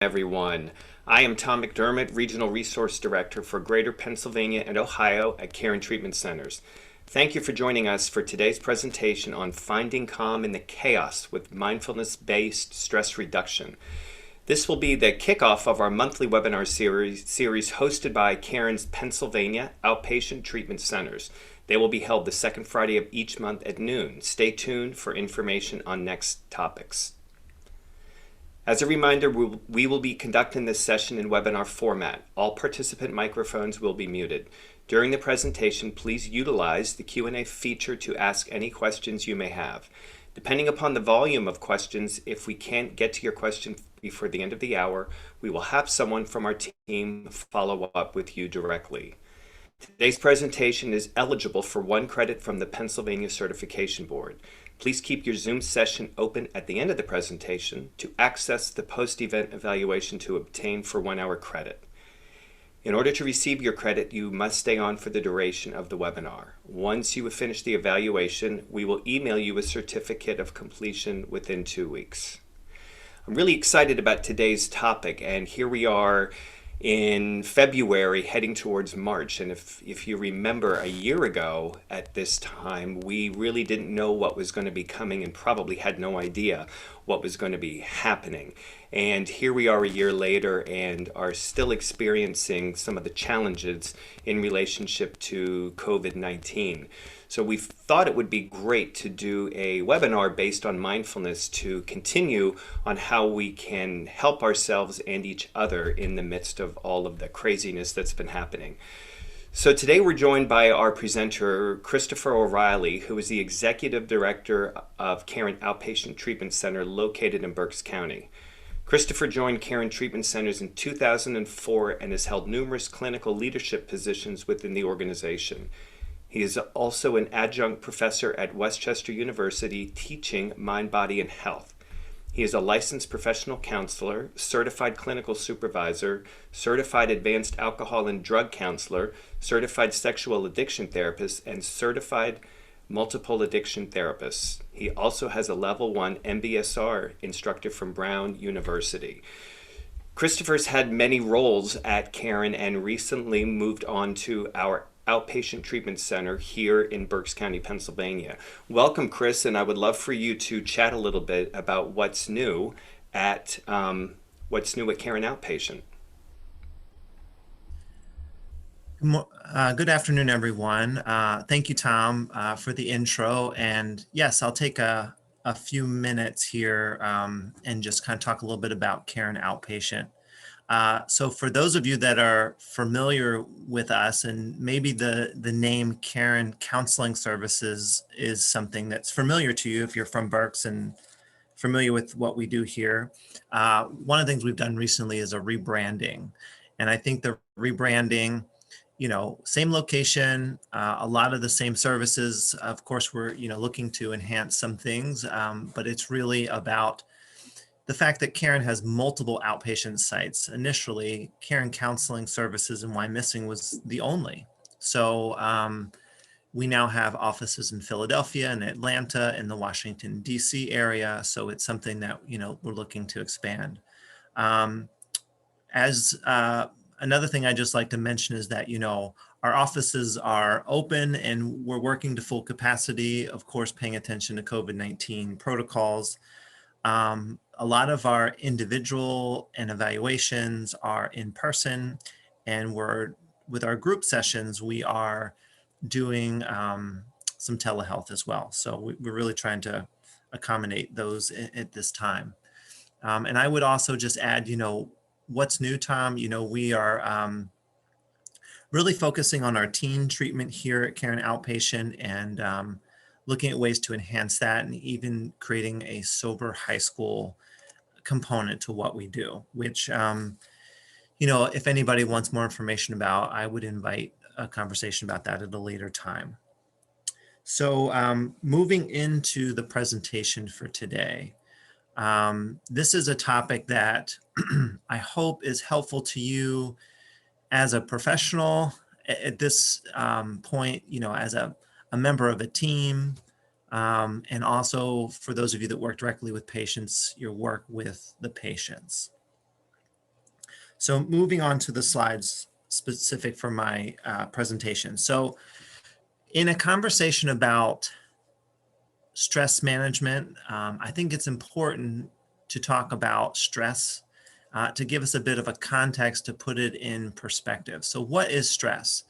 Everyone. I am Tom McDermott, Regional Resource Director for Greater Pennsylvania and Ohio at Care and Treatment Centers. Thank you for joining us for today's presentation on finding calm in the chaos with mindfulness-based stress reduction. This will be the kickoff of our monthly webinar series hosted by Caren's Pennsylvania Outpatient Treatment Centers. They will be held the second Friday of each month at noon. Stay tuned for information on next topics. As a reminder, we will be conducting this session in webinar format. All participant microphones will be muted. During the presentation, please utilize the Q&A feature to ask any questions you may have. Depending upon the volume of questions, if we can't get to your question before the end of the hour, we will have someone from our team follow up with you directly. Today's presentation is eligible for 1 credit from the Pennsylvania Certification Board. Please keep your Zoom session open at the end of the presentation to access the post-event evaluation to obtain for 1 hour credit. In order to receive your credit, you must stay on for the duration of the webinar. Once you have finished the evaluation, we will email you a certificate of completion within 2 weeks. I'm really excited about today's topic, and here we are in February heading towards March. And if you remember, a year ago at this time, we really didn't know what was going to be coming and probably had no idea what was going to be happening. And here we are a year later and are still experiencing some of the challenges in relationship to COVID-19. So we thought it would be great to do a webinar based on mindfulness to continue on how we can help ourselves and each other in the midst of all of the craziness that's been happening. So today we're joined by our presenter, Christopher O'Reilly, who is the Executive Director of Care Outpatient Treatment Center located in Berks County. Christopher joined Care Treatment Centers in 2004 and has held numerous clinical leadership positions within the organization. He is also an adjunct professor at Westchester University teaching mind, body, and health. He is a licensed professional counselor, certified clinical supervisor, certified advanced alcohol and drug counselor, certified sexual addiction therapist, and certified multiple addiction therapist. He also has a level 1 MBSR instructor from Brown University. Christopher's had many roles at Karen and recently moved on to our outpatient treatment center here in Berks County, Pennsylvania. Welcome, Chris, and I would love for you to chat a little bit about what's new at Karen Outpatient. Good afternoon, everyone. Thank you, Tom, for the intro. And yes, I'll take a few minutes here and just kind of talk a little bit about Karen Outpatient. So for those of you that are familiar with us, and maybe the name Karen Counseling Services is something that's familiar to you if you're from Berks and familiar with what we do here. One of the things we've done recently is a rebranding. And I think the rebranding, same location, a lot of the same services. Of course, we're, looking to enhance some things, but it's really about the fact that Karen has multiple outpatient sites. Initially, Karen Counseling Services in Wyomissing was the only. So we now have offices in Philadelphia and Atlanta and the Washington, D.C. area. So it's something that, we're looking to expand. Another thing I'd just like to mention is that, our offices are open and we're working to full capacity, of course, paying attention to COVID-19 protocols. A lot of our individual and evaluations are in person, and with our group sessions, we are doing some telehealth as well. So we're really trying to accommodate those at this time. And I would also just add, what's new, Tom? We are really focusing on our teen treatment here at Karen Outpatient and looking at ways to enhance that and even creating a sober high school component to what we do, which, if anybody wants more information about, I would invite a conversation about that at a later time. So moving into the presentation for today, this is a topic that I hope is helpful to you as a professional at this point, as a member of a team, and also for those of you that work directly with patients, your work with the patients. So moving on to the slides specific for my presentation. So in a conversation about stress management, I think it's important to talk about stress to give us a bit of a context to put it in perspective. So what is stress?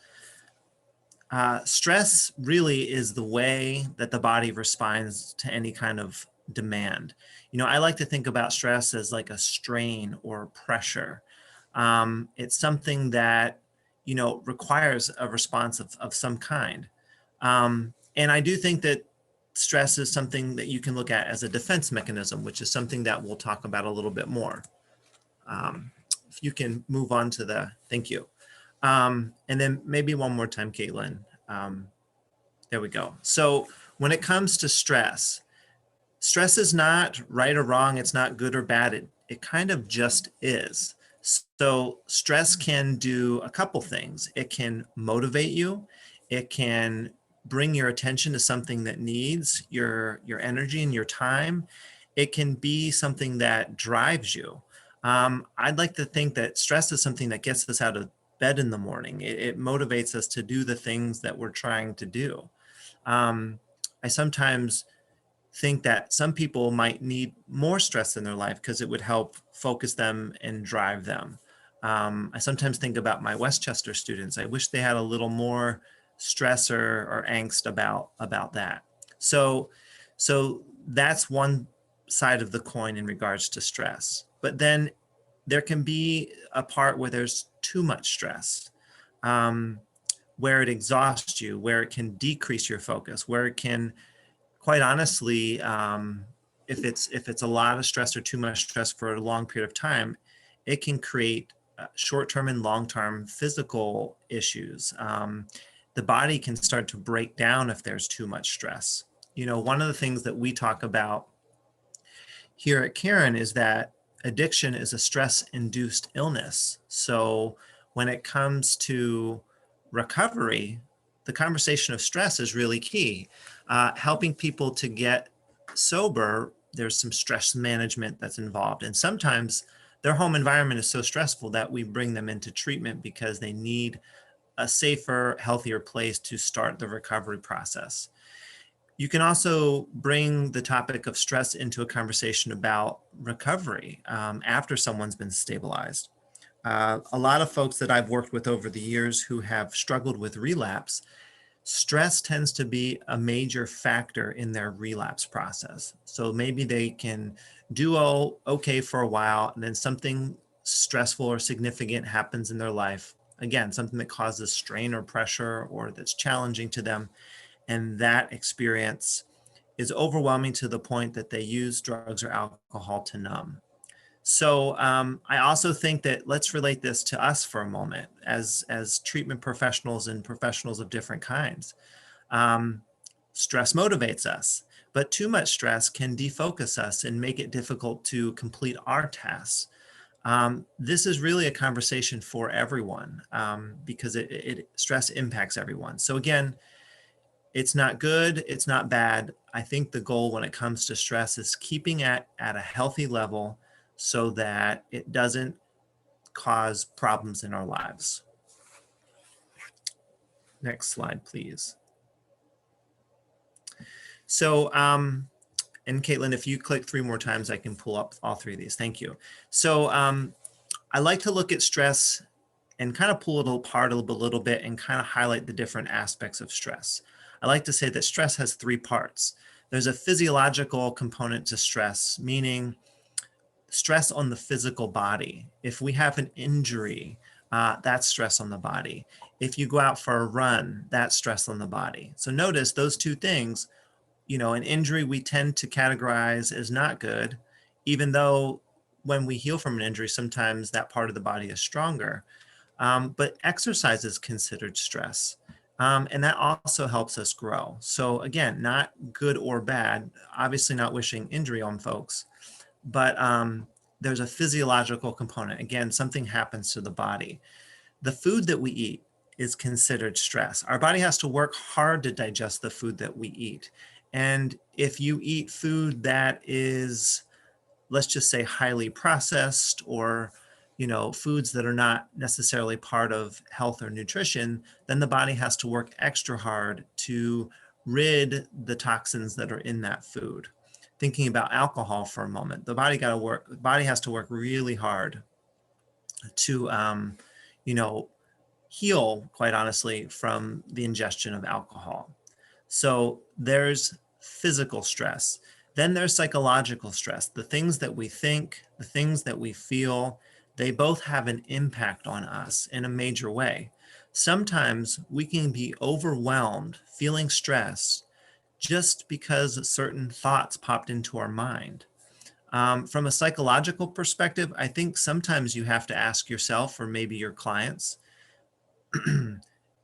Stress really is the way that the body responds to any kind of demand. I like to think about stress as like a strain or pressure. It's something that, requires a response of some kind. And I do think that stress is something that you can look at as a defense mechanism, which is something that we'll talk about a little bit more. If you can move on to thank you. And then maybe one more time, Caitlin. There we go. So when it comes to stress, stress is not right or wrong. It's not good or bad. It kind of just is. So stress can do a couple things. It can motivate you. It can bring your attention to something that needs your energy and your time. It can be something that drives you. I'd like to think that stress is something that gets us out of bed in the morning. It motivates us to do the things that we're trying to do. I sometimes think that some people might need more stress in their life because it would help focus them and drive them. I sometimes think about my Westchester students. I wish they had a little more stress or angst about that. So that's one side of the coin in regards to stress. But then there can be a part where there's too much stress, where it exhausts you, where it can decrease your focus, where it can, quite honestly, if it's a lot of stress or too much stress for a long period of time, it can create short-term and long-term physical issues. The body can start to break down if there's too much stress. One of the things that we talk about here at Cairn is that addiction is a stress-induced illness. So when it comes to recovery, the conversation of stress is really key. Helping people to get sober, there's some stress management that's involved. And sometimes their home environment is so stressful that we bring them into treatment because they need a safer, healthier place to start the recovery process. You can also bring the topic of stress into a conversation about recovery after someone's been stabilized. A lot of folks that I've worked with over the years who have struggled with relapse, stress tends to be a major factor in their relapse process. So maybe they can do okay for a while, and then something stressful or significant happens in their life. Again, something that causes strain or pressure or that's challenging to them. And that experience is overwhelming to the point that they use drugs or alcohol to numb. So I also think that let's relate this to us for a moment as treatment professionals and professionals of different kinds. Stress motivates us, but too much stress can defocus us and make it difficult to complete our tasks. This is really a conversation for everyone because stress impacts everyone. So again, it's not good, it's not bad. I think the goal when it comes to stress is keeping it at a healthy level so that it doesn't cause problems in our lives. Next slide, please. So, and Caitlin, if you click 3 more times, I can pull up all 3 of these. Thank you. So I like to look at stress and kind of pull it apart a little bit and kind of highlight the different aspects of stress. I like to say that stress has 3 parts. There's a physiological component to stress, meaning stress on the physical body. If we have an injury, that's stress on the body. If you go out for a run, that's stress on the body. So notice those 2 things, an injury we tend to categorize as not good, even though when we heal from an injury, sometimes that part of the body is stronger. But exercise is considered stress. And that also helps us grow. So again, not good or bad, obviously not wishing injury on folks, but there's a physiological component. Again, something happens to the body. The food that we eat is considered stress. Our body has to work hard to digest the food that we eat. And if you eat food that is, let's just say, highly processed or foods that are not necessarily part of health or nutrition, then the body has to work extra hard to rid the toxins that are in that food. Thinking about alcohol for a moment, the body has to work really hard to, heal, quite honestly, from the ingestion of alcohol. So there's physical stress. Then there's psychological stress. The things that we think, the things that we feel, they both have an impact on us in a major way. Sometimes we can be overwhelmed, feeling stress, just because certain thoughts popped into our mind. From a psychological perspective, I think sometimes you have to ask yourself, or maybe your clients,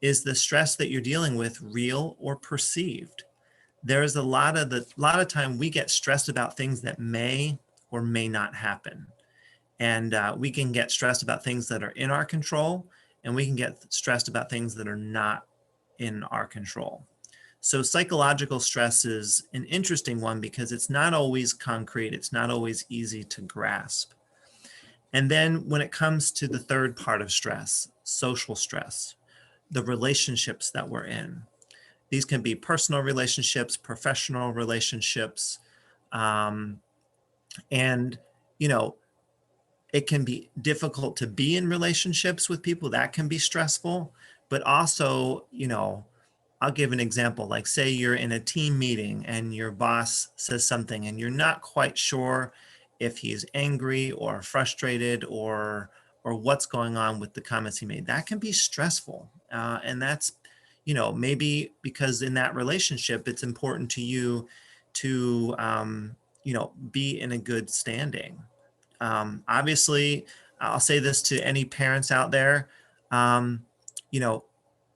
is the stress that you're dealing with real or perceived? There's a lot of time we get stressed about things that may or may not happen. And we can get stressed about things that are in our control, and we can get stressed about things that are not in our control. So psychological stress is an interesting one because it's not always concrete. It's not always easy to grasp. And then when it comes to the third part of stress, social stress, the relationships that we're in. These can be personal relationships, professional relationships, um, and it can be difficult to be in relationships with people. That can be stressful, but also, I'll give an example. Like, say you're in a team meeting and your boss says something and you're not quite sure if he's angry or frustrated or what's going on with the comments he made. That can be stressful, and that's maybe because in that relationship it's important to you to be in a good standing. Obviously, I'll say this to any parents out there. Um, you know,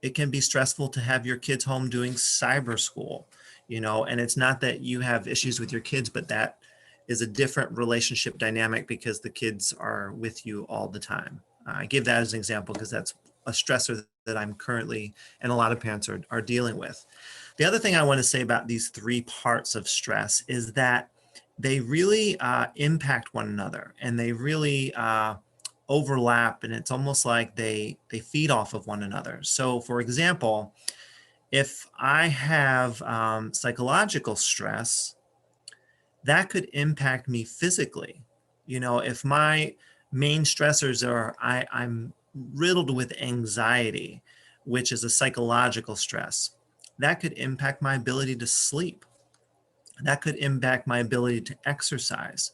it can be stressful to have your kids home doing cyber school, and it's not that you have issues with your kids, but that is a different relationship dynamic because the kids are with you all the time. I give that as an example because that's a stressor that I'm currently, and a lot of parents are dealing with. The other thing I want to say about these three parts of stress is that they really impact one another, and they really overlap, and it's almost like they feed off of one another. So for example, if I have psychological stress, that could impact me physically. If my main stressors are I'm riddled with anxiety, which is a psychological stress, that could impact my ability to sleep. That could impact my ability to exercise.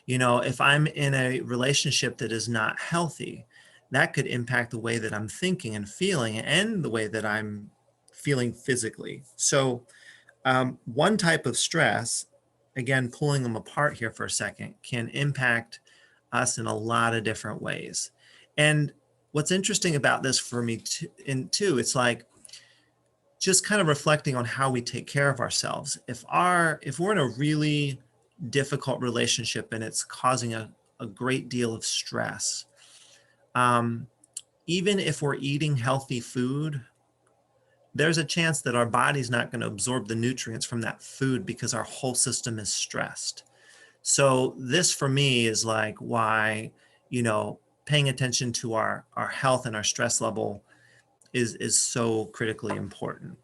If I'm in a relationship that is not healthy, that could impact the way that I'm thinking and feeling and the way that I'm feeling physically. So one type of stress, again, pulling them apart here for a second, can impact us in a lot of different ways. And what's interesting about this for me too, it's like just kind of reflecting on how we take care of ourselves. If we're in a really difficult relationship and it's causing a great deal of stress, even if we're eating healthy food, there's a chance that our body's not going to absorb the nutrients from that food because our whole system is stressed. So this for me is like why, paying attention to our health and our stress level is so critically important.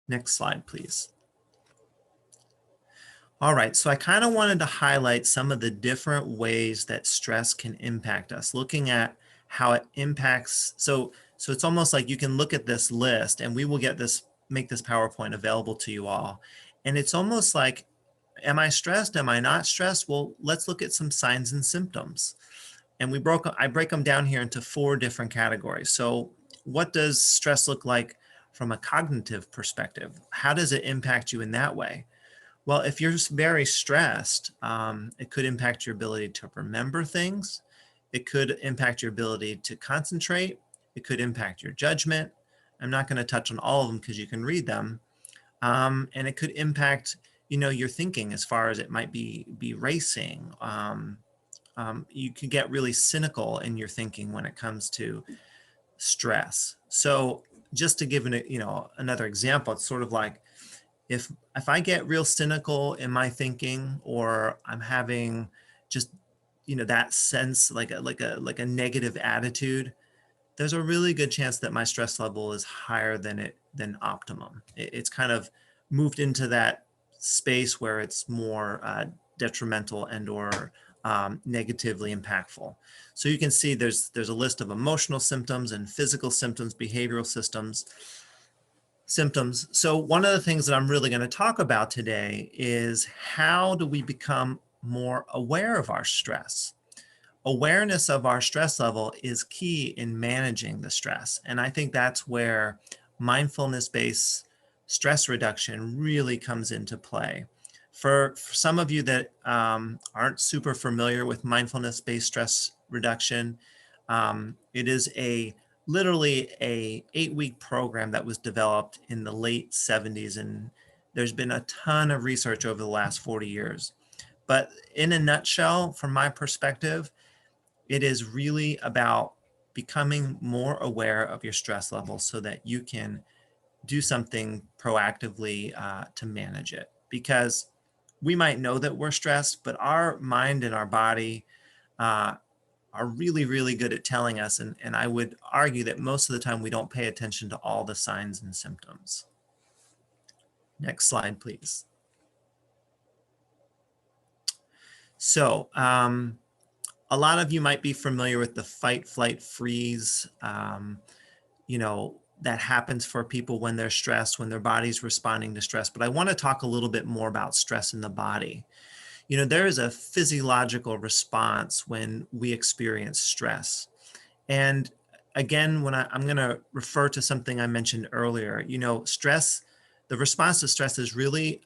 Next slide, please. All right, so I kind of wanted to highlight some of the different ways that stress can impact us, looking at how it impacts. So it's almost like you can look at this list, and we will make this PowerPoint available to you all. And it's almost like, am I stressed? Am I not stressed? Well, let's look at some signs and symptoms. And I break them down here into 4 different categories. So what does stress look like from a cognitive perspective? How does it impact you in that way? Well, if you're very stressed, it could impact your ability to remember things. It could impact your ability to concentrate. It could impact your judgment. I'm not going to touch on all of them because you can read them. And it could impact, your thinking as far as it might be racing. You can get really cynical in your thinking when it comes to stress. So just to give another example, it's sort of like, if I get real cynical in my thinking, or I'm having just, that sense, like a negative attitude, there's a really good chance that my stress level is higher than optimum. It's kind of moved into that space where it's more detrimental and or negatively impactful. So you can see there's a list of emotional symptoms and physical symptoms, behavioral symptoms. So one of the things that I'm really going to talk about today is how do we become more aware of our stress? Awareness of our stress level is key in managing the stress. And I think that's where mindfulness-based stress reduction really comes into play. For some of you that aren't super familiar with mindfulness-based stress reduction, it is literally a 8-week program that was developed in the late 70s. And there's been a ton of research over the last 40 years. But in a nutshell, from my perspective, it is really about becoming more aware of your stress levels so that you can do something proactively to manage it. Because we might know that we're stressed, but our mind and our body uh, are really, really good at telling us. And I would argue that most of the time we don't pay attention to all the signs and symptoms. Next slide, please. So, a lot of you might be familiar with the fight, flight, freeze, that happens for people when they're stressed, when their body's responding to stress. But I want to talk a little bit more about stress in the body. There is a physiological response when we experience stress. And again, when I'm going to refer to something I mentioned earlier, stress, the response to stress is really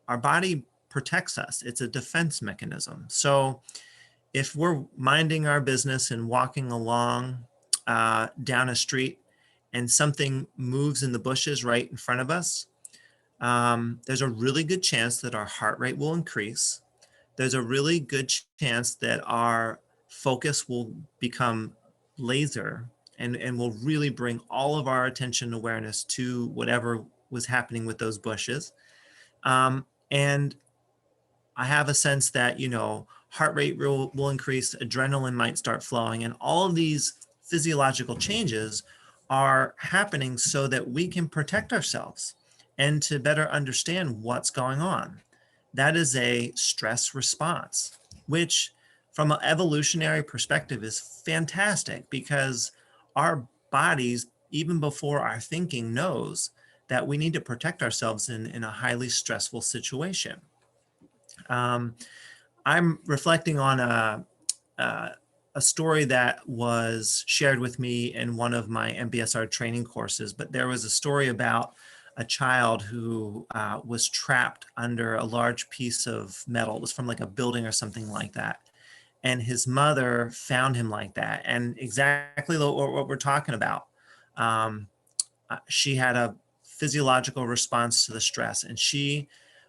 our body protects us. It's a defense mechanism. So if we're minding our business and walking along down a street and something moves in the bushes right in front of us, there's a really good chance that our heart rate will increase. There's a really good chance that our focus will become laser and will really bring all of our attention and awareness to whatever was happening with those bushes. And I have a sense that, heart rate will increase, adrenaline might start flowing, and all of these physiological changes are happening so that we can protect ourselves and to better understand what's going on. That is a stress response, which from an evolutionary perspective is fantastic because our bodies, even before our thinking, knows that we need to protect ourselves in a highly stressful situation. I'm reflecting on a story that was shared with me in one of my MBSR training courses, but there was a story about a child who was trapped under a large piece of metal. It was from like a building or something like that. And his mother found him like that. And exactly what we're talking about. She had a physiological response to the stress, and she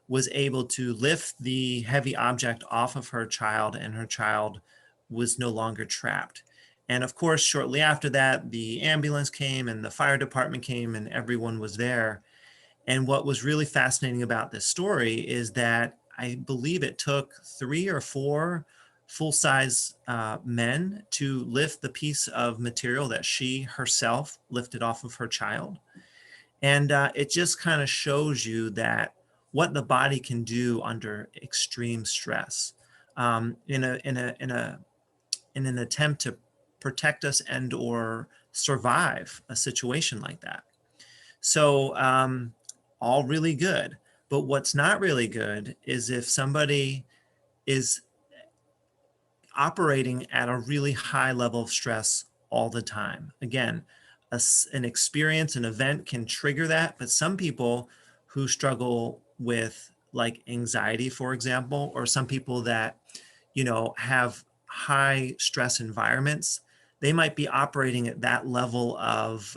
was able to lift the heavy object off of her child, and her child was no longer trapped. And of course, shortly after that, the ambulance came and the fire department came and everyone was there. And what was really fascinating about this story is that I believe it took 3 or 4 full-size men to lift the piece of material that she herself lifted off of her child. And it just kind of shows you that what the body can do under extreme stress in an attempt to protect us and or survive a situation like that. So all really good. But what's not really good is if somebody is operating at a really high level of stress all the time. Again, an experience, an event can trigger that, but some people who struggle with like anxiety, for example, or some people that, have high stress environments, they might be operating at that level of,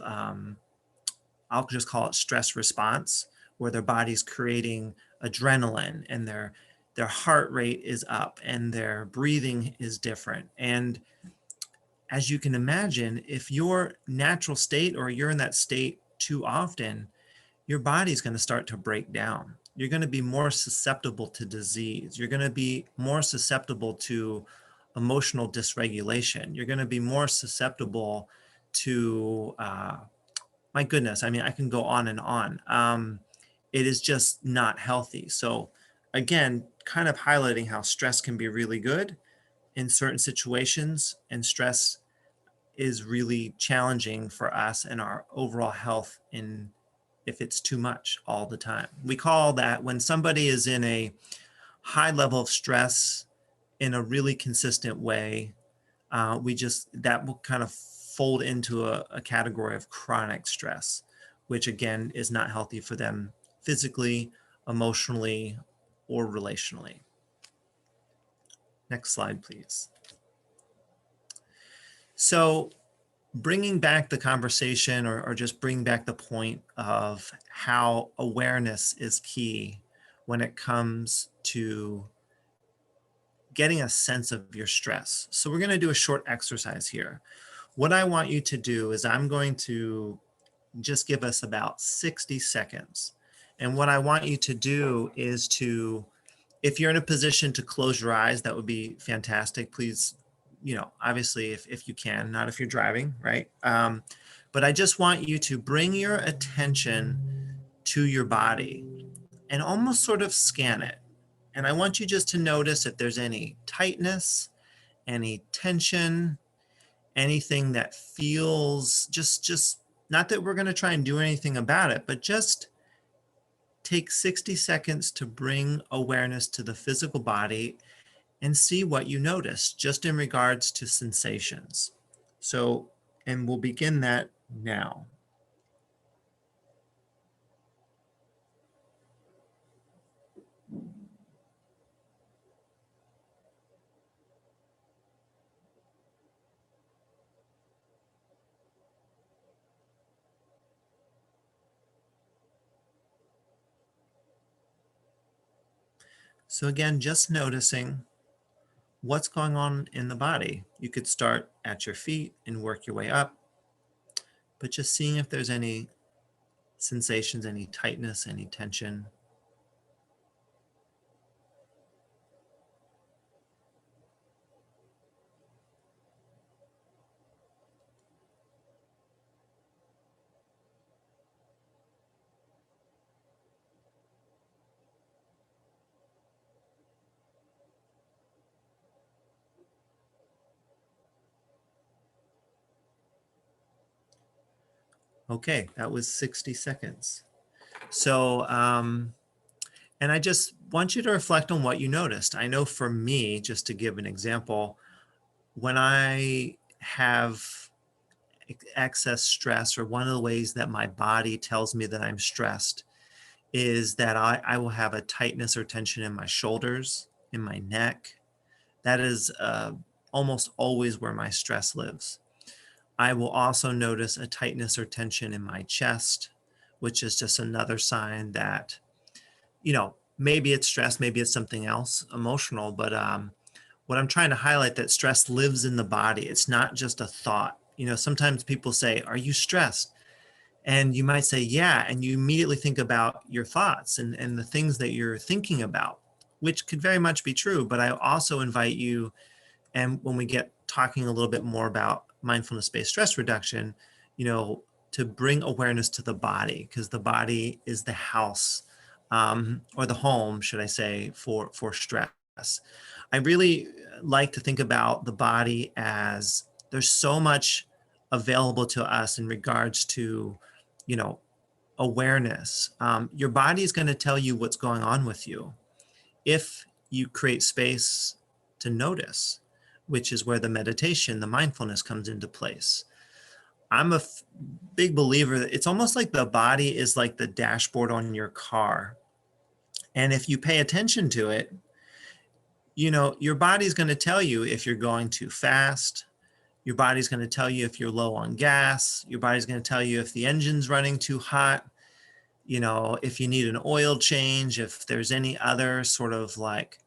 I'll just call it stress response, where their body's creating adrenaline and their heart rate is up and their breathing is different. And as you can imagine, if your natural state or you're in that state too often, your body's going to start to break down. you're going to be more susceptible to disease. You're going to be more susceptible to emotional dysregulation. You're going to be more susceptible to, my goodness, I mean, I can go on and on. It is just not healthy. So again, kind of highlighting how stress can be really good in certain situations, and stress is really challenging for us and our overall health in if it's too much all the time. We call that when somebody is in a high level of stress in a really consistent way, that will kind of fold into a category of chronic stress, which again is not healthy for them physically, emotionally, or relationally. Next slide, please. So bringing back the conversation, or just bring back the point of how awareness is key when it comes to getting a sense of your stress. So we're going to do a short exercise here. What I want you to do is I'm going to just give us about 60 seconds. And what I want you to do is to, if you're in a position to close your eyes, that would be fantastic. Please, obviously if you can, not if you're driving, right? But I just want you to bring your attention to your body and almost sort of scan it. And I want you just to notice if there's any tightness, any tension, anything that feels just not that we're going to try and do anything about it, but just take 60 seconds to bring awareness to the physical body and see what you notice just in regards to sensations. So, and we'll begin that now. So again, just noticing what's going on in the body. You could start at your feet and work your way up, but just seeing if there's any sensations, any tightness, any tension. Okay, that was 60 seconds. So, and I just want you to reflect on what you noticed. I know for me, just to give an example, when I have excess stress, or one of the ways that my body tells me that I'm stressed is that I will have a tightness or tension in my shoulders, in my neck. That is almost always where my stress lives. I will also notice a tightness or tension in my chest, which is just another sign that, maybe it's stress, maybe it's something else emotional, but what I'm trying to highlight, that stress lives in the body. It's not just a thought. Sometimes people say, "Are you stressed?" And you might say, "Yeah," and you immediately think about your thoughts and the things that you're thinking about, which could very much be true. But I also invite you, and when we get talking a little bit more about mindfulness-based stress reduction, to bring awareness to the body, because the body is the house, or the home, should I say, for stress. I really like to think about the body as there's so much available to us in regards to, awareness. Your body is going to tell you what's going on with you if you create space to notice, which is where the meditation, the mindfulness comes into place. I'm a big believer that it's almost like the body is like the dashboard on your car. And if you pay attention to it, your body's going to tell you if you're going too fast. Your body's going to tell you if you're low on gas. Your body's going to tell you if the engine's running too hot. If you need an oil change, if there's any other sort of like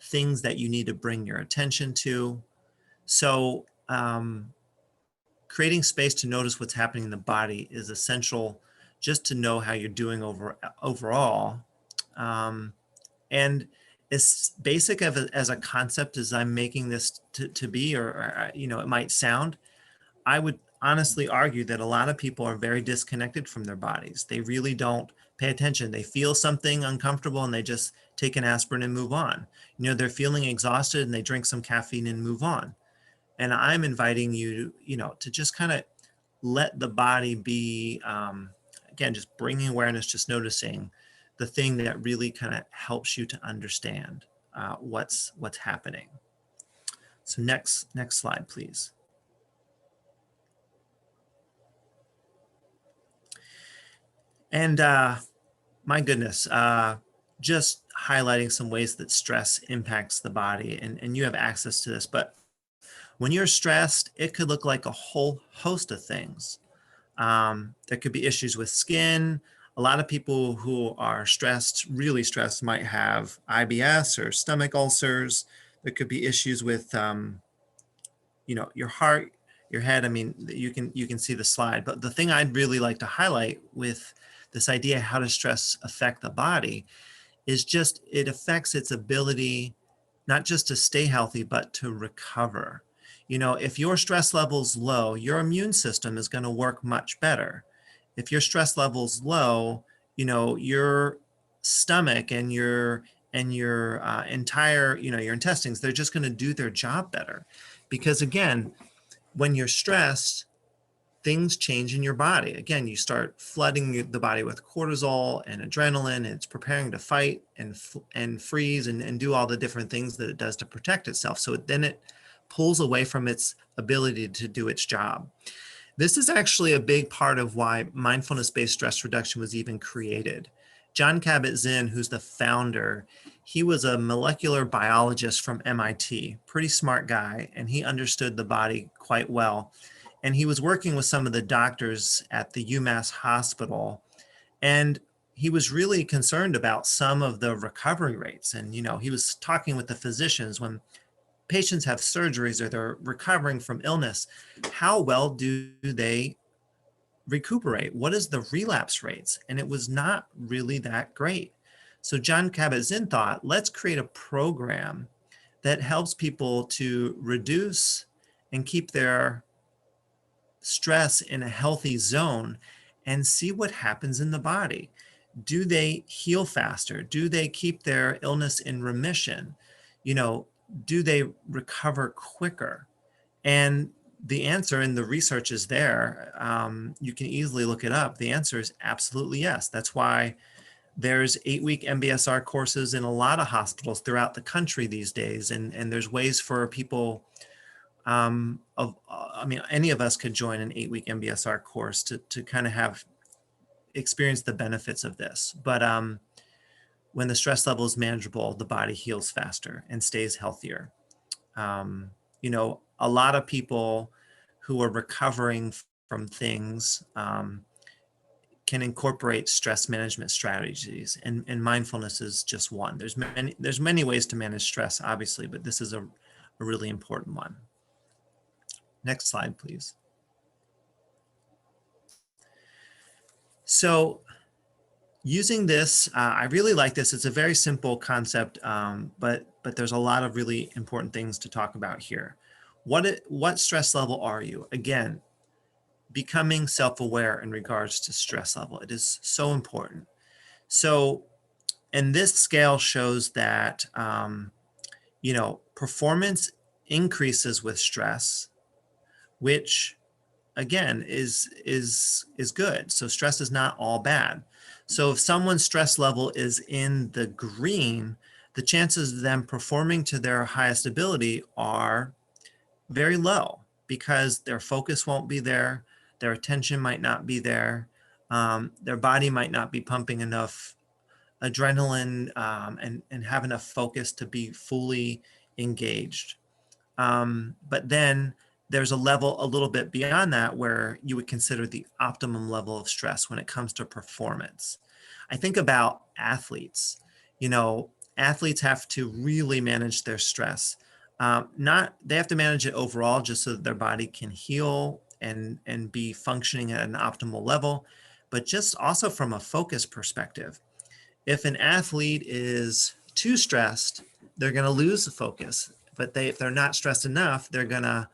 things that you need to bring your attention to. So creating space to notice what's happening in the body is essential just to know how you're doing overall. And as basic of as a concept as I'm making this to be, or it might sound, I would honestly argue that a lot of people are very disconnected from their bodies. They really don't pay attention. They feel something uncomfortable and they just take an aspirin and move on. They're feeling exhausted and they drink some caffeine and move on. And I'm inviting you, to just kind of let the body be, again, just bringing awareness, just noticing the thing that really kind of helps you to understand what's happening. So next slide, please. And my goodness, just highlighting some ways that stress impacts the body, and you have access to this, but when you're stressed, it could look like a whole host of things. There could be issues with skin. A lot of people who are stressed, really stressed, might have IBS or stomach ulcers. There could be issues with, your heart, your head. I mean, you can see the slide, but the thing I'd really like to highlight with this idea, how does stress affect the body, is just it affects its ability not just to stay healthy, but to recover. If your stress level's low, your immune system is going to work much better. If your stress level's low, your stomach and your entire, your intestines, they're just going to do their job better. Because again, when you're stressed, things change in your body. Again, you start flooding the body with cortisol and adrenaline, and it's preparing to fight and freeze and do all the different things that it does to protect itself. So then it pulls away from its ability to do its job. This is actually a big part of why mindfulness-based stress reduction was even created. Jon Kabat-Zinn, who's the founder, he was a molecular biologist from MIT, pretty smart guy, and he understood the body quite well. And he was working with some of the doctors at the UMass hospital, and he was really concerned about some of the recovery rates. And, he was talking with the physicians when patients have surgeries or they're recovering from illness, how well do they recuperate? What is the relapse rates? And it was not really that great. So Jon Kabat-Zinn thought, let's create a program that helps people to reduce and keep their stress in a healthy zone and see what happens in the body. Do they heal faster? Do they keep their illness in remission? Do they recover quicker? And the answer, and the research is there, you can easily look it up. The answer is absolutely yes. That's why there's 8-week MBSR courses in a lot of hospitals throughout the country these days. And there's ways for people any of us could join an 8-week MBSR course to kind of have experienced the benefits of this. But when the stress level is manageable, the body heals faster and stays healthier. A lot of people who are recovering from things can incorporate stress management strategies, and mindfulness is just one. There's many ways to manage stress, obviously, but this is a really important one. Next slide, please. So using this, I really like this. It's a very simple concept, but there's a lot of really important things to talk about here. What stress level are you? Again, becoming self-aware in regards to stress level. It is so important. So, and this scale shows that, performance increases with stress, which again is good. So stress is not all bad. So if someone's stress level is in the green, the chances of them performing to their highest ability are very low because their focus won't be there, their attention might not be there, their body might not be pumping enough adrenaline and have enough focus to be fully engaged. But then there's a level a little bit beyond that where you would consider the optimum level of stress when it comes to performance. I think about athletes. Athletes have to really manage their stress. They have to manage it overall just so that their body can heal and be functioning at an optimal level, but just also from a focus perspective. If an athlete is too stressed, they're going to lose the focus. But if they're not stressed enough, they're going to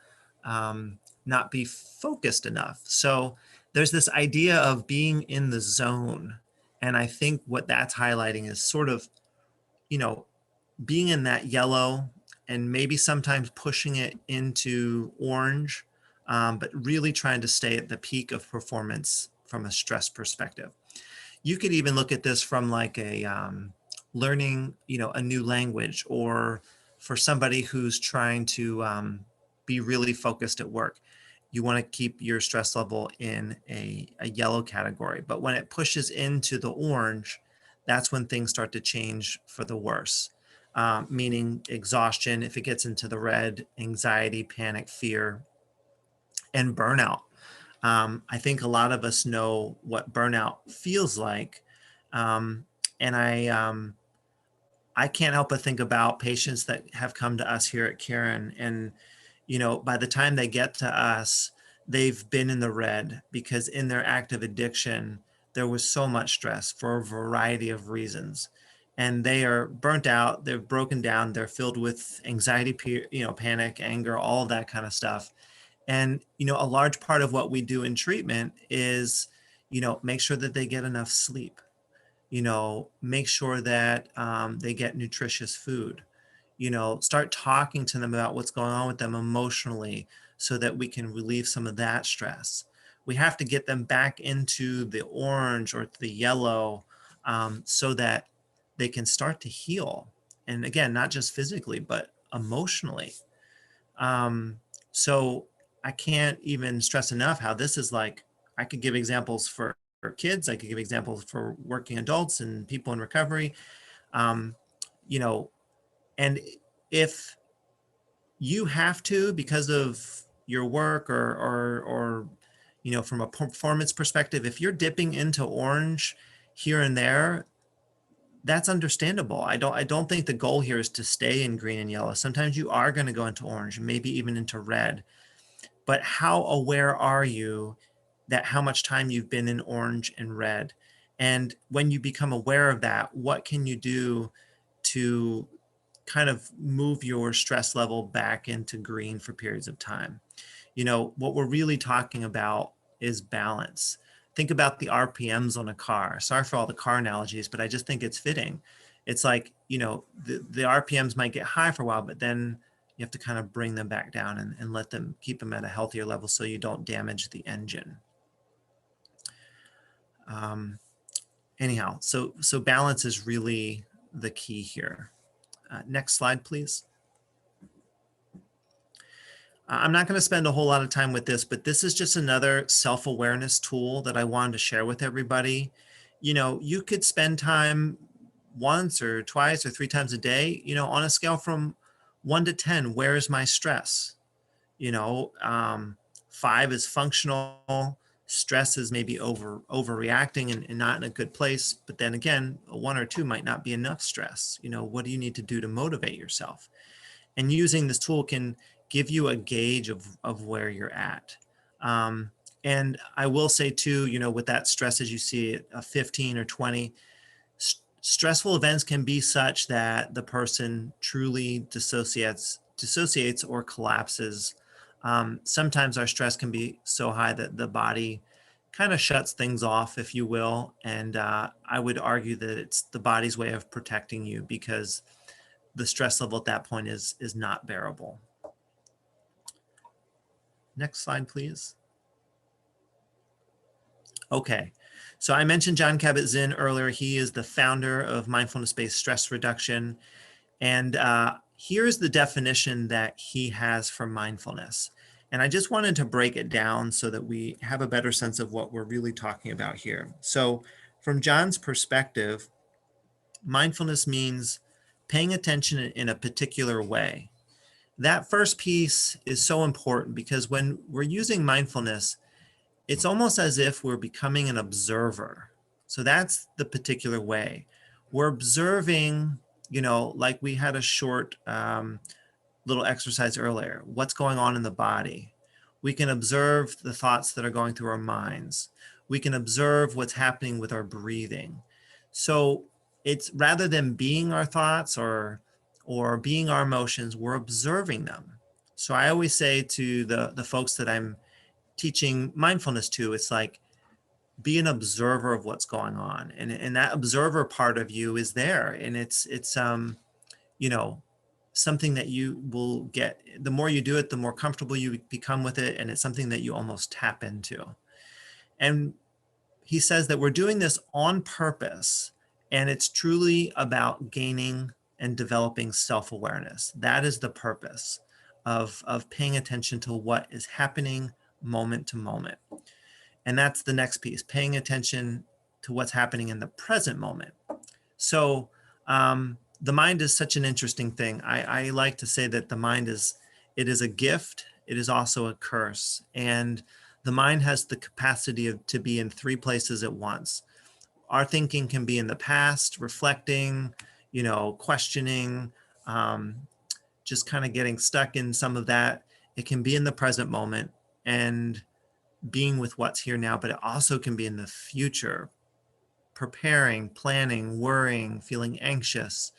not be focused enough. So there's this idea of being in the zone. And I think what that's highlighting is sort of, you know, being in that yellow and maybe sometimes pushing it into orange, but really trying to stay at the peak of performance from a stress perspective. You could even look at this from like a learning, a new language, or for somebody who's trying to be really focused at work. You want to keep your stress level in a yellow category. But when it pushes into the orange, that's when things start to change for the worse, meaning exhaustion. If it gets into the red, anxiety, panic, fear, and burnout. I think a lot of us know what burnout feels like. Um, and I can't help but think about patients that have come to us here at Karen. And, by the time they get to us, they've been in the red because in their active addiction, there was so much stress for a variety of reasons. And they are burnt out, they're broken down, they're filled with anxiety, panic, anger, all of that kind of stuff. And, a large part of what we do in treatment is, make sure that they get enough sleep, make sure that they get nutritious food, start talking to them about what's going on with them emotionally so that we can relieve some of that stress. We have to get them back into the orange or the yellow so that they can start to heal. And again, not just physically, but emotionally. So I can't even stress enough how this is like, I could give examples for kids, I could give examples for working adults and people in recovery. Um, you know, and if you have to, because of your work or from a performance perspective, if you're dipping into orange here and there, that's understandable. I don't think the goal here is to stay in green and yellow. Sometimes you are going to go into orange, maybe even into red. But how aware are you that how much time you've been in orange and red? And when you become aware of that, what can you do to kind of move your stress level back into green for periods of time? What we're really talking about is balance. Think about the RPMs on a car. Sorry for all the car analogies, but I just think it's fitting. It's like, the RPMs might get high for a while, but then you have to kind of bring them back down and let them keep them at a healthier level so you don't damage the engine. Anyhow, so balance is really the key here. Next slide, please. I'm not going to spend a whole lot of time with this, but this is just another self-awareness tool that I wanted to share with everybody. You could spend time once or twice or three times a day, on a scale from 1 to 10, where is my stress? 5 is functional. Stress is maybe overreacting and not in a good place. But then again, a 1 or 2 might not be enough stress. What do you need to do to motivate yourself? And using this tool can give you a gauge of where you're at. And I will say too, with that stress, as you see it, a 15 or 20, stressful events can be such that the person truly dissociates or collapses. Sometimes our stress can be so high that the body kind of shuts things off, if you will. And I would argue that it's the body's way of protecting you because the stress level at that point is not bearable. Next slide, please. Okay, so I mentioned Jon Kabat-Zinn earlier. He is the founder of Mindfulness-Based Stress Reduction. And here's the definition that he has for mindfulness. And I just wanted to break it down so that we have a better sense of what we're really talking about here. So from Jon's perspective, mindfulness means paying attention in a particular way. That first piece is so important because when we're using mindfulness, it's almost as if we're becoming an observer. So that's the particular way. We're observing, like we had a short little exercise earlier, what's going on in the body. We can observe the thoughts that are going through our minds. We can observe what's happening with our breathing. So it's rather than being our thoughts or being our emotions, we're observing them. So I always say to the folks that I'm teaching mindfulness to, it's like, be an observer of what's going on. And that observer part of you is there. And it's you know, something that you will get, the more you do it, the more comfortable you become with it. And it's something that you almost tap into. And he says that we're doing this on purpose, and it's truly about gaining and developing self-awareness. That is the purpose of paying attention to what is happening moment to moment. And that's the next piece, paying attention to what's happening in the present moment. So the mind is such an interesting thing. I like to say that the mind it is a gift. It is also a curse. And the mind has the capacity to be in three places at once. Our thinking can be in the past, reflecting, questioning, just kind of getting stuck in some of that. It can be in the present moment and being with what's here now, but it also can be in the future, preparing, planning, worrying, feeling anxious.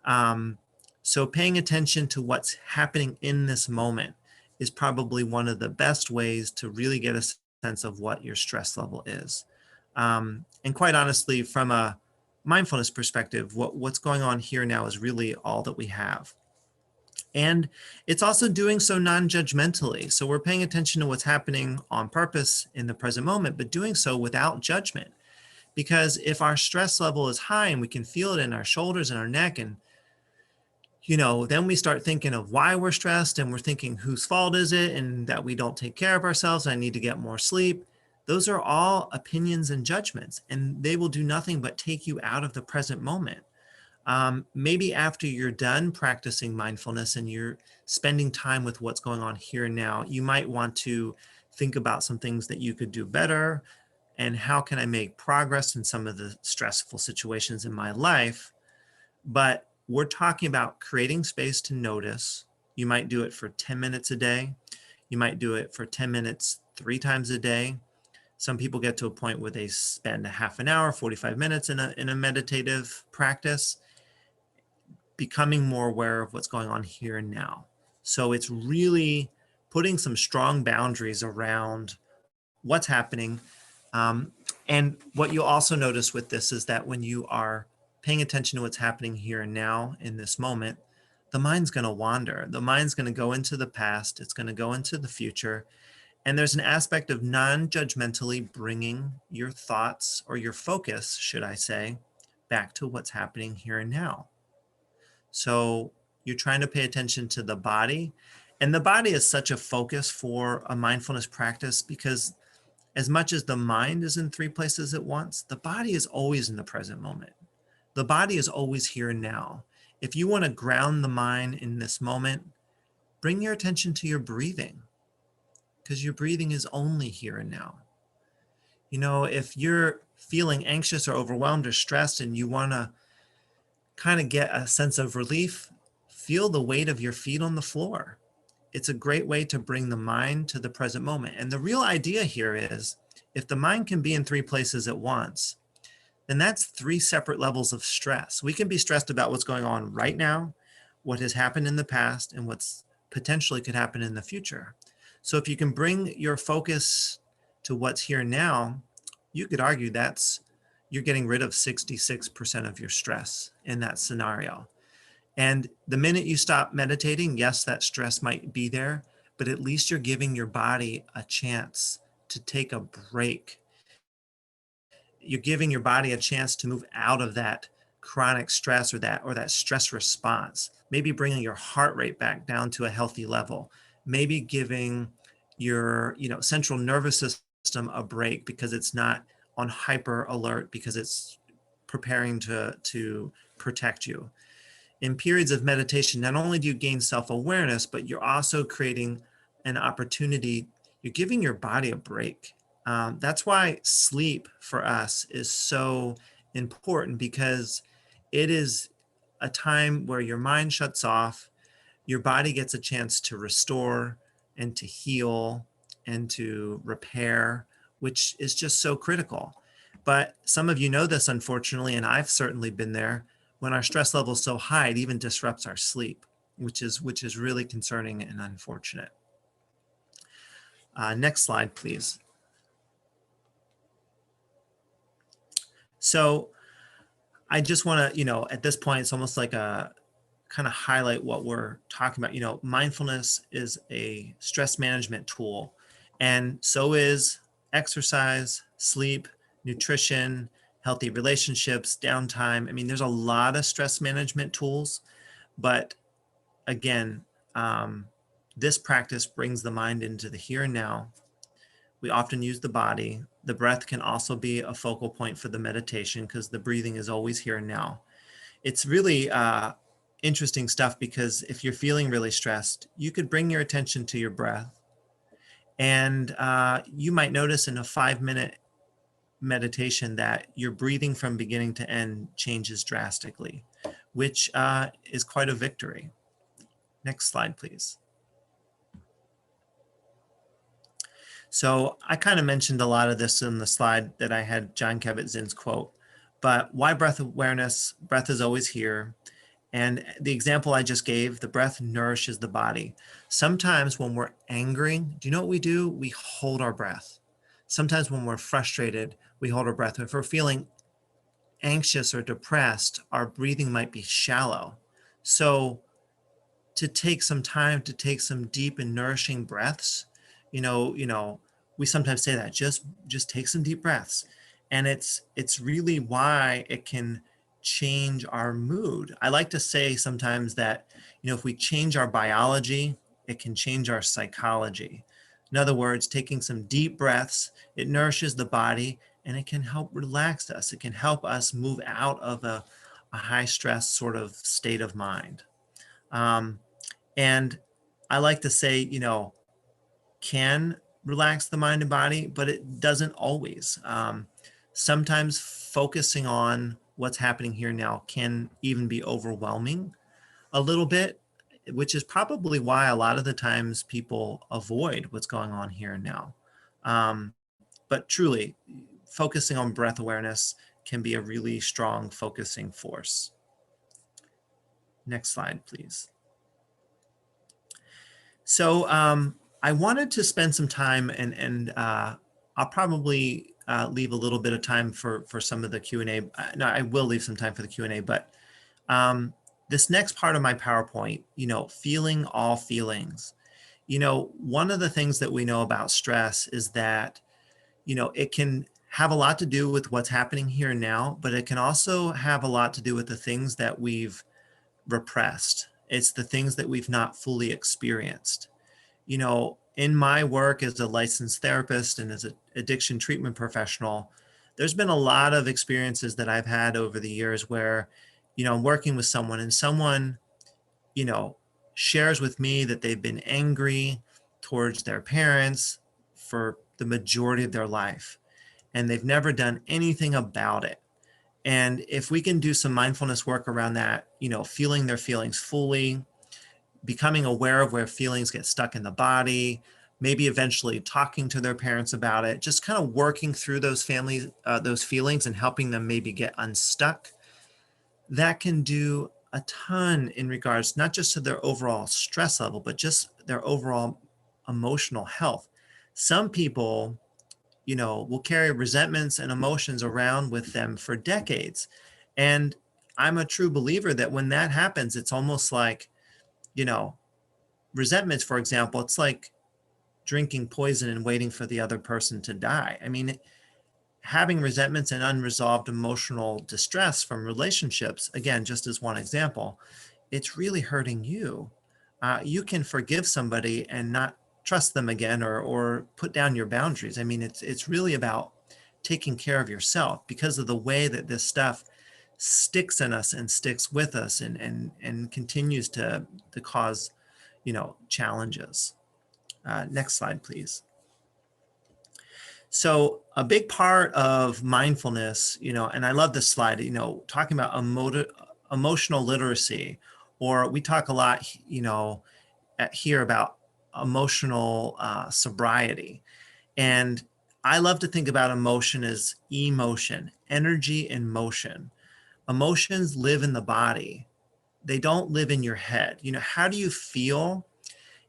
So paying attention to what's happening in this moment is probably one of the best ways to really get a sense of what your stress level is. And quite honestly, from a mindfulness perspective, what's going on here now is really all that we have. And it's also doing so non-judgmentally. So we're paying attention to what's happening on purpose in the present moment, but doing so without judgment. Because if our stress level is high and we can feel it in our shoulders and our neck, and then we start thinking of why we're stressed, and we're thinking whose fault is it, and that we don't take care of ourselves, I need to get more sleep. Those are all opinions and judgments, and they will do nothing but take you out of the present moment. Maybe after you're done practicing mindfulness and you're spending time with what's going on here and now, you might want to think about some things that you could do better, and how can I make progress in some of the stressful situations in my life. But we're talking about creating space to notice. You might do it for 10 minutes a day. You might do it for 10 minutes 3 times a day. Some people get to a point where they spend a half an hour, 45 minutes in a meditative practice, becoming more aware of what's going on here and now. So it's really putting some strong boundaries around what's happening. And what you'll also notice with this is that when you are paying attention to what's happening here and now in this moment, the mind's going to wander. The mind's going to go into the past. It's going to go into the future. And there's an aspect of non-judgmentally bringing your thoughts, or your focus, should I say, back to what's happening here and now. So you're trying to pay attention to the body. And the body is such a focus for a mindfulness practice, because as much as the mind is in 3 places at once, the body is always in the present moment. The body is always here and now. If you want to ground the mind in this moment, bring your attention to your breathing, because your breathing is only here and now. If you're feeling anxious or overwhelmed or stressed and you want to kind of get a sense of relief, feel the weight of your feet on the floor. It's a great way to bring the mind to the present moment. And the real idea here is, if the mind can be in 3 places at once, then that's 3 separate levels of stress. We can be stressed about what's going on right now, what has happened in the past, and what's potentially could happen in the future. So if you can bring your focus to what's here now, you could argue you're getting rid of 66% of your stress in that scenario. And the minute you stop meditating, yes, that stress might be there, but at least you're giving your body a chance to take a break. You're giving your body a chance to move out of that chronic stress or that stress response. Maybe bringing your heart rate back down to a healthy level. Maybe giving your central nervous system a break, because it's not on hyper alert, because it's preparing to protect you. In periods of meditation, not only do you gain self-awareness, but you're also creating an opportunity. You're giving your body a break. That's why sleep for us is so important, because it is a time where your mind shuts off, your body gets a chance to restore and to heal and to repair, which is just so critical. But some of you know this, unfortunately, and I've certainly been there. When our stress level is so high, it even disrupts our sleep, which is really concerning and unfortunate. Next slide, please. So I just want to, at this point, it's almost like a kind of highlight what we're talking about. Mindfulness is a stress management tool, and so is exercise, sleep, nutrition, healthy relationships, downtime. I mean, there's a lot of stress management tools, but again, this practice brings the mind into the here and now. We often use the body. The breath can also be a focal point for the meditation because the breathing is always here and now. It's really interesting stuff, because if you're feeling really stressed, you could bring your attention to your breath, and you might notice in a 5-minute meditation that your breathing from beginning to end changes drastically, which is quite a victory. Next slide, please. So I kind of mentioned a lot of this in the slide that I had Jon Kabat-Zinn's quote, but why breath awareness? Breath is always here. And the example I just gave, the breath nourishes the body. Sometimes when we're angry, do you know what we do? We hold our breath. Sometimes when we're frustrated, we hold our breath. If we're feeling anxious or depressed, our breathing might be shallow. So to take some time to take some deep and nourishing breaths, we sometimes say that just take some deep breaths. And it's really why it can change our mood. I like to say sometimes that, if we change our biology, it can change our psychology. In other words, taking some deep breaths, it nourishes the body and it can help relax us. It can help us move out of a high stress sort of state of mind. And I like to say, can relax the mind and body, but it doesn't always. Sometimes focusing on what's happening here now can even be overwhelming a little bit, which is probably why a lot of the times people avoid what's going on here and now. But truly, focusing on breath awareness can be a really strong focusing force. Next slide, please. So I wanted to spend some time, and I'll probably leave a little bit of time for some of the Q&A. No, I will leave some time for the Q&A, but this next part of my PowerPoint, feeling all feelings. One of the things that we know about stress is that, it can have a lot to do with what's happening here and now, but it can also have a lot to do with the things that we've repressed. It's the things that we've not fully experienced. In my work as a licensed therapist and as an addiction treatment professional, there's been a lot of experiences that I've had over the years where, I'm working with someone and someone, shares with me that they've been angry towards their parents for the majority of their life, and they've never done anything about it. And if we can do some mindfulness work around that, feeling their feelings fully, becoming aware of where feelings get stuck in the body, maybe eventually talking to their parents about it, just kind of working through those feelings and helping them maybe get unstuck, that can do a ton in regards not just to their overall stress level, but just their overall emotional health. Some people, will carry resentments and emotions around with them for decades. And I'm a true believer that when that happens, it's almost like, resentments, for example, it's like drinking poison and waiting for the other person to die. I mean, having resentments and unresolved emotional distress from relationships, again, just as one example, it's really hurting you. You can forgive somebody and not trust them again, or put down your boundaries. I mean, it's really about taking care of yourself because of the way that this stuff sticks in us and sticks with us and continues to cause, challenges. Next slide, please. So a big part of mindfulness, and I love this slide, talking about emotional literacy, or we talk a lot, here about emotional sobriety. And I love to think about emotion as emotion, energy and motion. Emotions live in the body. They don't live in your head. How do you feel?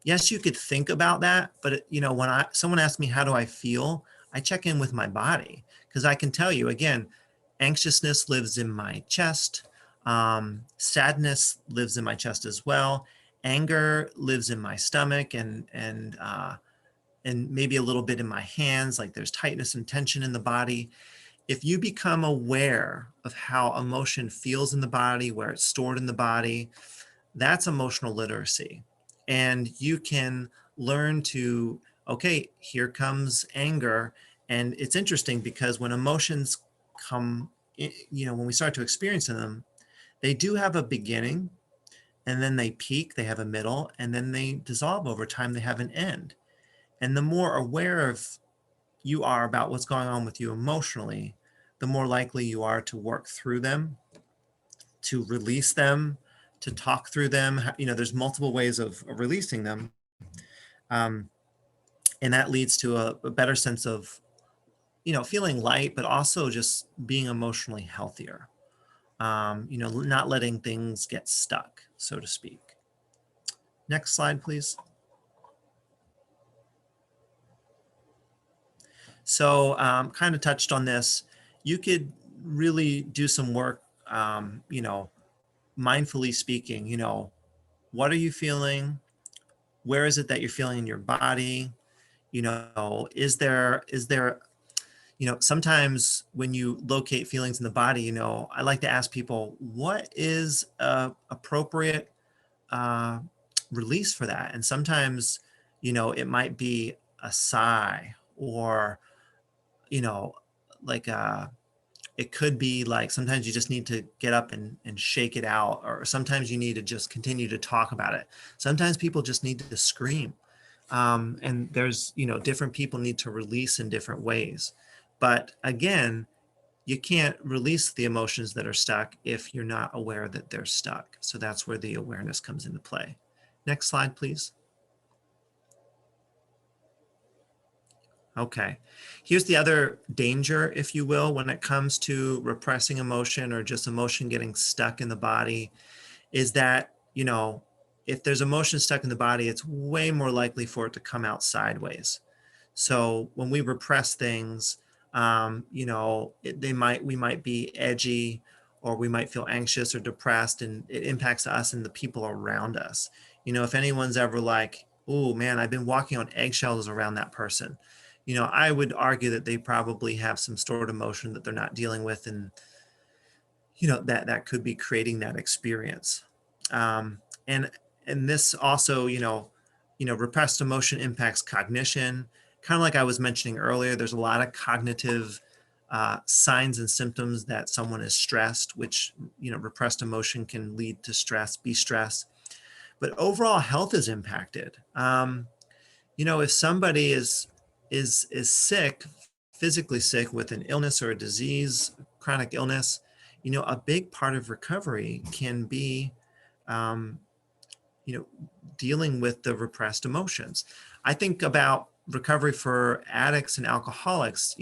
Yes, you could think about that, but when someone asks me how do I feel, I check in with my body because I can tell you again, anxiousness lives in my chest, sadness lives in my chest as well, anger lives in my stomach and maybe a little bit in my hands, like there's tightness and tension in the body. If you become aware of how emotion feels in the body, where it's stored in the body, that's emotional literacy. And you can learn to, okay, here comes anger. And it's interesting because when emotions come, when we start to experience them, they do have a beginning and then they peak, they have a middle, and then they dissolve over time, they have an end. And the more aware of you are about what's going on with you emotionally, the more likely you are to work through them, to release them, to talk through them. There's multiple ways of releasing them. Um, and that leads to a better sense of, feeling light, but also just being emotionally healthier. Not letting things get stuck, so to speak. Next slide, please. So kind of touched on this. You could really do some work, mindfully speaking, what are you feeling? Where is it that you're feeling in your body? Is there sometimes when you locate feelings in the body, I like to ask people, what is appropriate uh, release for that? And sometimes, it might be a sigh or, you know, like it could be like sometimes you just need to get up and shake it out, or sometimes you need to just continue to talk about it. Sometimes people just need to scream. And there's, different people need to release in different ways. But again, you can't release the emotions that are stuck if you're not aware that they're stuck. So that's where the awareness comes into play. Next slide, please. Okay. Here's the other danger, if you will, when it comes to repressing emotion or just emotion getting stuck in the body, is that, if there's emotion stuck in the body, it's way more likely for it to come out sideways. So when we repress things, we might be edgy, or we might feel anxious or depressed, and it impacts us and the people around us. If anyone's ever like, oh man, I've been walking on eggshells around that person, I would argue that they probably have some stored emotion that they're not dealing with, and that could be creating that experience. Um, and and this also, repressed emotion impacts cognition. Kind of like I was mentioning earlier, there's a lot of cognitive signs and symptoms that someone is stressed, which, repressed emotion can lead to stress, be stressed. But overall health is impacted. If somebody is sick, physically sick with an illness or a disease, chronic illness, a big part of recovery can be, um, you know, dealing with the repressed emotions. I think about recovery for addicts and alcoholics.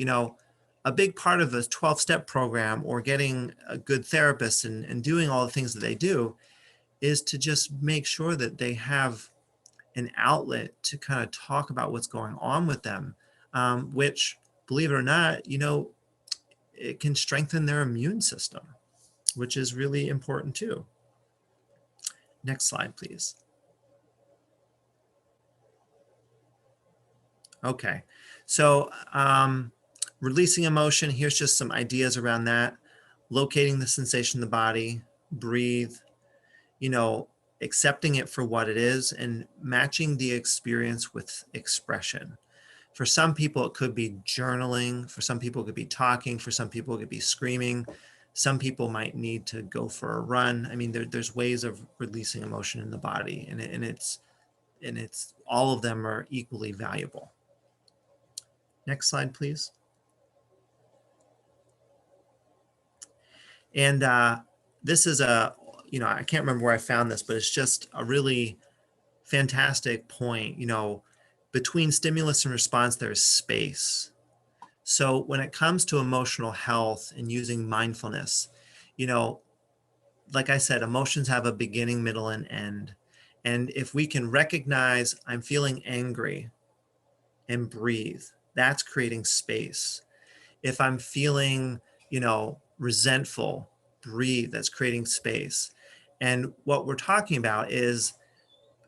A big part of a 12-step program or getting a good therapist and doing all the things that they do is to just make sure that they have an outlet to kind of talk about what's going on with them, which, believe it or not, it can strengthen their immune system, which is really important too. Next slide, please. Okay, so releasing emotion, here's just some ideas around that. Locating the sensation in the body, breathe, accepting it for what it is, and matching the experience with expression. For some people, it could be journaling. For some people, it could be talking. For some people, it could be screaming. Some people might need to go for a run. I mean, there's ways of releasing emotion in the body, and it's all of them are equally valuable. Next slide, please. And this is I can't remember where I found this, but it's just a really fantastic point. Between stimulus and response, there's space. So when it comes to emotional health and using mindfulness, you know, like I said, emotions have a beginning, middle, and end. And if we can recognize I'm feeling angry and breathe, that's creating space. If I'm feeling, resentful, breathe, that's creating space. And what we're talking about is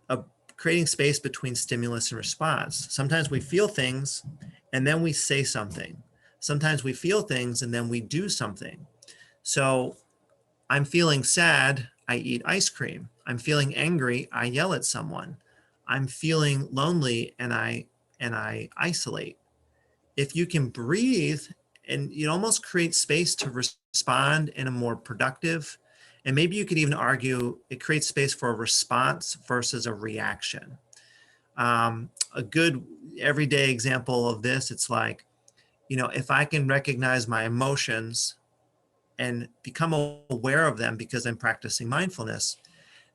a, creating space between stimulus and response. Sometimes we feel things and then we say something. Sometimes we feel things and then we do something. So I'm feeling sad, I eat ice cream. I'm feeling angry, I yell at someone. I'm feeling lonely and I isolate. If you can breathe and you almost create space to respond in a more productive, and maybe you could even argue it creates space for a response versus a reaction. A good everyday example of this, it's like, if I can recognize my emotions and become aware of them because I'm practicing mindfulness,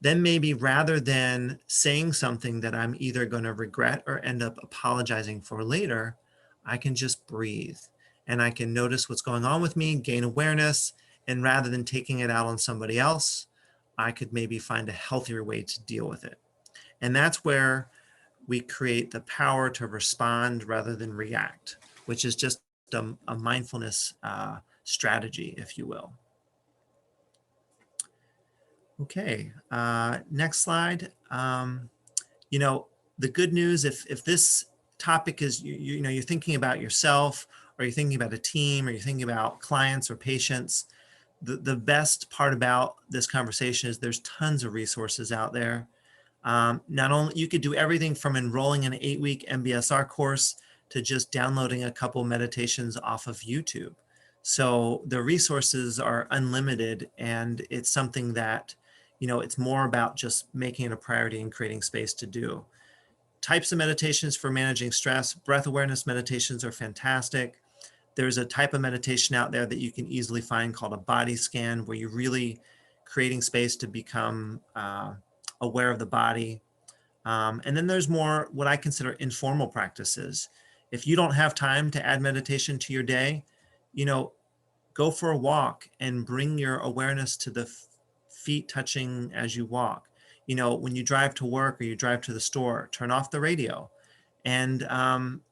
then maybe rather than saying something that I'm either going to regret or end up apologizing for later, I can just breathe and I can notice what's going on with me, gain awareness. And rather than taking it out on somebody else, I could maybe find a healthier way to deal with it. And that's where we create the power to respond rather than react, which is just a mindfulness strategy, if you will. Okay, next slide. You know, the good news, if this topic is, you're thinking about yourself, or you're thinking about a team, or you're thinking about clients or patients, the best part about this conversation is there's tons of resources out there. Not only, you could do everything from enrolling in an 8-week MBSR course to just downloading a couple meditations off of YouTube. So the resources are unlimited, and it's something that, it's more about just making it a priority and creating space to do. Types of meditations for managing stress, breath awareness meditations are fantastic. There's a type of meditation out there that you can easily find called a body scan, where you're really creating space to become aware of the body. And then there's more what I consider informal practices. If you don't have time to add meditation to your day, you know, go for a walk and bring your awareness to the feet touching as you walk. When you drive to work or you drive to the store, turn off the radio and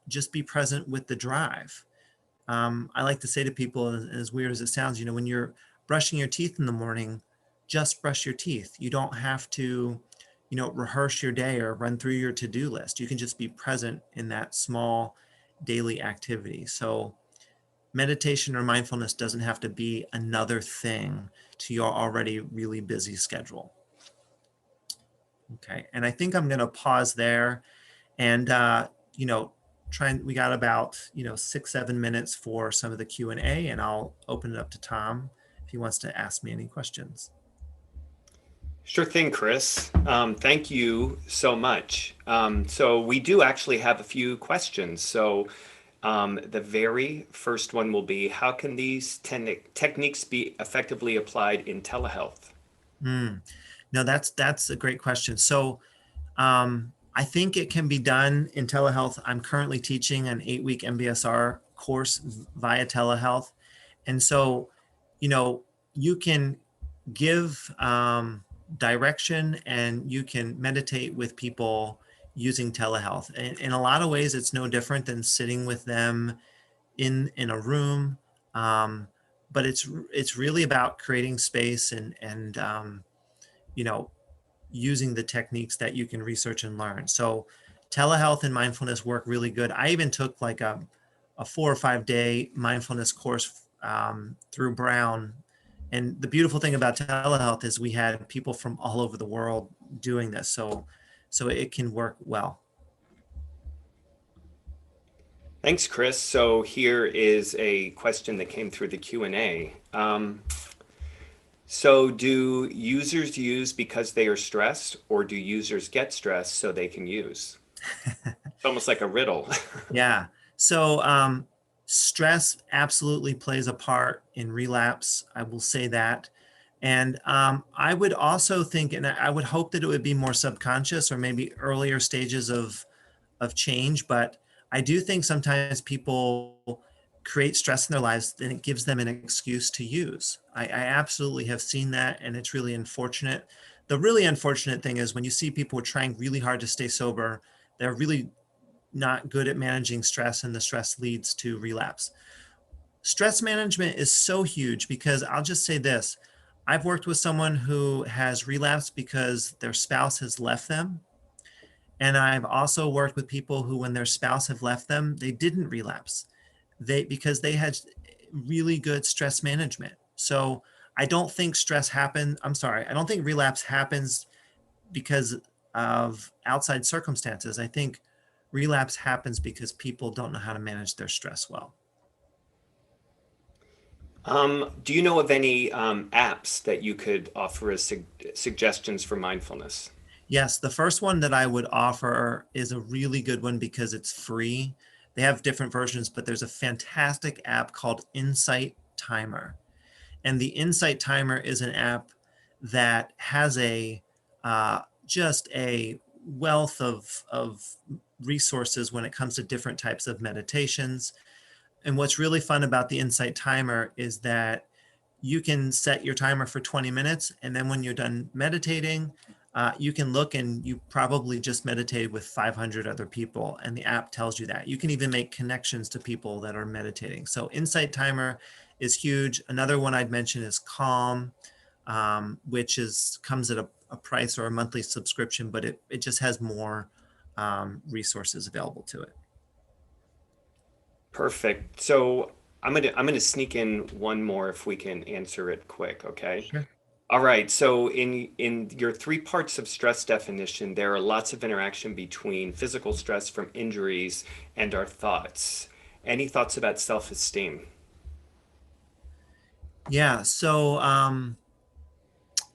just be present with the drive. I like to say to people, as weird as it sounds, when you're brushing your teeth in the morning, just brush your teeth. You don't have to, rehearse your day or run through your to-do list. You can just be present in that small daily activity. So meditation or mindfulness doesn't have to be another thing to your already really busy schedule. Okay, and I think I'm going to pause there and we got about 6-7 minutes for some of the Q&A, and I'll open it up to Tom if he wants to ask me any questions. Sure thing, Chris. Thank you so much. So we do actually have a few questions. So the very first one will be, how can these techniques be effectively applied in telehealth? No, that's a great question. So I think it can be done in telehealth. I'm currently teaching an 8-week MBSR course via telehealth. And so, you can give direction and you can meditate with people using telehealth. And in a lot of ways, it's no different than sitting with them in a room. But it's really about creating space and you know, using the techniques that you can research and learn. So telehealth and mindfulness work really good. I even took like a 4 or 5 day mindfulness course through Brown. And the beautiful thing about telehealth is we had people from all over the world doing this. So it can work well. Thanks, Chris. So here is a question that came through the Q&A. So do users use because they are stressed, or do users get stressed so they can use? It's almost like a riddle. Yeah. So stress absolutely plays a part in relapse. I will say that. And I would also think, and I would hope that it would be more subconscious or maybe earlier stages of change. But I do think sometimes people create stress in their lives, then it gives them an excuse to use. I absolutely have seen that, and it's really unfortunate. The really unfortunate thing is when you see people trying really hard to stay sober, they're really not good at managing stress, and the stress leads to relapse. Stress management is so huge because I'll just say this. I've worked with someone who has relapsed because their spouse has left them. And I've also worked with people who, when their spouse have left them, they didn't relapse. Because they had really good stress management. So I don't think I don't think relapse happens because of outside circumstances. I think relapse happens because people don't know how to manage their stress well. Do you know of any apps that you could offer as suggestions for mindfulness? Yes, the first one that I would offer is a really good one because it's free. They have different versions, but there's a fantastic app called Insight Timer. And the Insight Timer is an app that has just a wealth of resources when it comes to different types of meditations. And what's really fun about the Insight Timer is that you can set your timer for 20 minutes. And then when you're done meditating, you can look and you probably just meditated with 500 other people. And the app tells you that. You can even make connections to people that are meditating. So Insight Timer is huge. Another one I'd mention is Calm, which comes at a price or a monthly subscription, but it just has more resources available to it. Perfect. So I'm gonna sneak in one more if we can answer it quick, okay? Sure. All right. So in your three parts of stress definition, there are lots of interaction between physical stress from injuries and our thoughts. Any thoughts about self-esteem? Yeah. So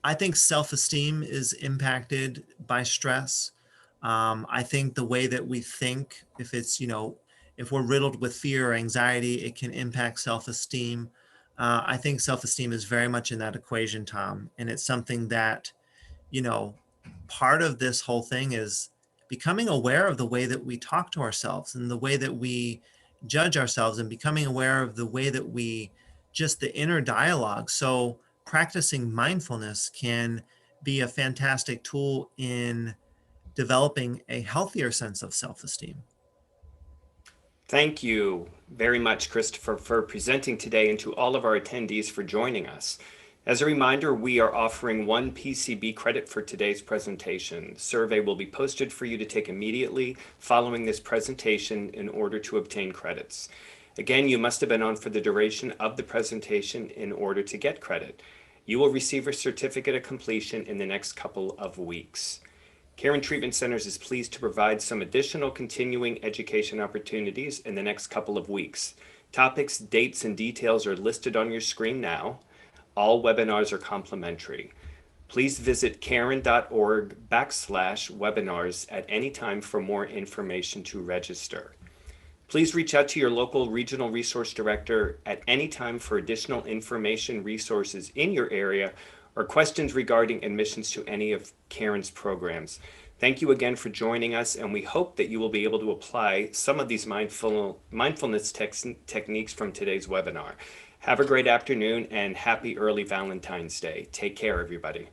I think self-esteem is impacted by stress. I think the way that we think, if we're riddled with fear or anxiety, it can impact self-esteem. I think self-esteem is very much in that equation, Tom, and it's something that, you know, part of this whole thing is becoming aware of the way that we talk to ourselves and the way that we judge ourselves, and becoming aware of the way that we just the inner dialogue. So practicing mindfulness can be a fantastic tool in developing a healthier sense of self-esteem. Thank you very much, Christopher, for presenting today, and to all of our attendees for joining us. As a reminder, we are offering one PCB credit for today's presentation. The survey will be posted for you to take immediately following this presentation in order to obtain credits. Again, you must have been on for the duration of the presentation in order to get credit. You will receive a certificate of completion in the next couple of weeks. Care and Treatment Centers is pleased to provide some additional continuing education opportunities in the next couple of weeks. Topics, dates, and details are listed on your screen now. All webinars are complimentary. Please visit karen.org/webinars at any time for more information to register. Please reach out to your local regional resource director at any time for additional information, resources in your area, or questions regarding admissions to any of Karen's programs. Thank you again for joining us, and we hope that you will be able to apply some of these mindfulness techniques from today's webinar. Have a great afternoon and happy early Valentine's Day. Take care, everybody.